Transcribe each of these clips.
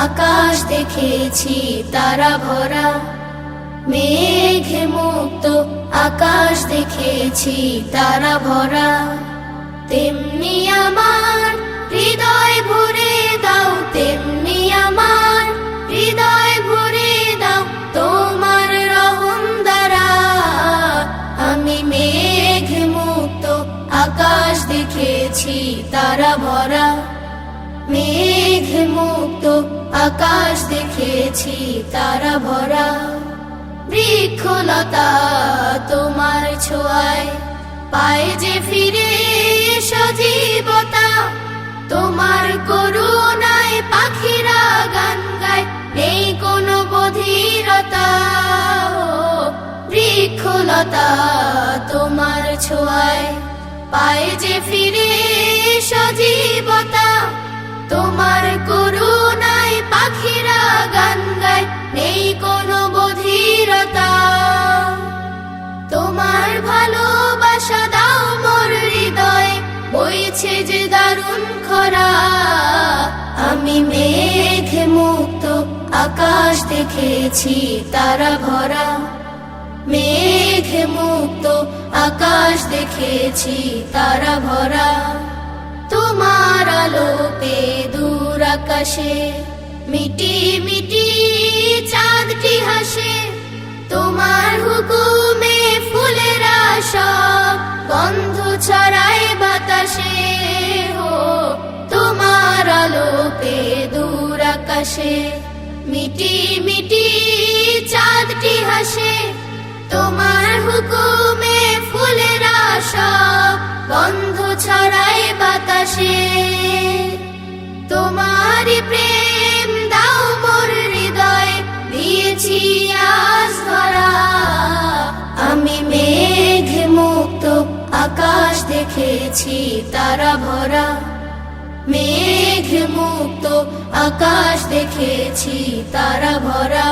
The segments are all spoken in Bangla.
আকাশ দেখেছি তারা ভরা, মেঘে মুক্ত আকাশ দেখেছি তারা ভরা। তেমনি আমার হৃদয় ভরে দাও, তেমনি আমার হৃদয় ভরে দাও তোমার রহম দ্বারা। আমি মেঘ মুক্ত আকাশ দেখেছি তারা ভরা, মেঘ মুক্ত আকাশ দেখেছি তারা ভরা। বৃক্ষলতা তোমার ছোঁয়ায় পায় যে ফিরে সজীবতা, তোমার করুণায় পাখিরা গান গায়, নেই কোনো বধিরতা। বৃক্ষলতা তোমার ছোঁয়ায় পায় যে ফিরে সজীবতা, তোমার করুণায় পাখিরা গান গায়, নেই কোনো বধিরতা। তোমার ভালোবাসা দাও মোর হৃদয়ে, বইছে যে দারুণ খরা। আমি মেঘ মুক্ত আকাশ দেখেছি তারা ভরা, মেঘ মুক্ত আকাশ দেখেছি তারা ভরা। তোমার আলোতে দূর আকাশে মিটি মিটি চাঁদটি হাসে, তোমার হুকুমে ফুলেরা সব গন্ধ ছড়ায় বাতাসে। তোমার আলোতে দূর আকাশে মিটি মিটি চাঁদটি হাসে, তোমার হুকুমে ফুলেরা সব গন্ধ ছড়ায় বাতাসে। তোমারই প্রেম দাও মোর হৃদয়ে, দিয়েছি আজ ধরা। আমি মেঘ মুক্ত আকাশ দেখেছি তারা ভরা, মেঘ মুক্ত আকাশ দেখেছি তারা ভরা।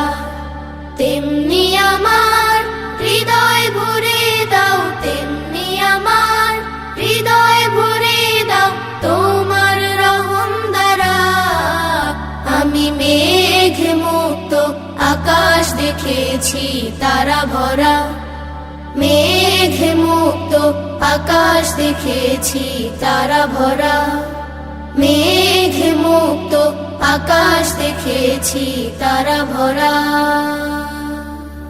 তেমনি আমার হৃদয় ভরে দাও, তেমনি আমার হৃদয় ভরে দাও তোমার রহম দ্বারা। আমি মেঘ মুক্ত আকাশ দেখেছি তারা ভরা, মেঘ মুক্ত আকাশ দেখেছি তারা ভরা। মেঘ মুক্ত আকাশ দেখেছি তারা ভরা।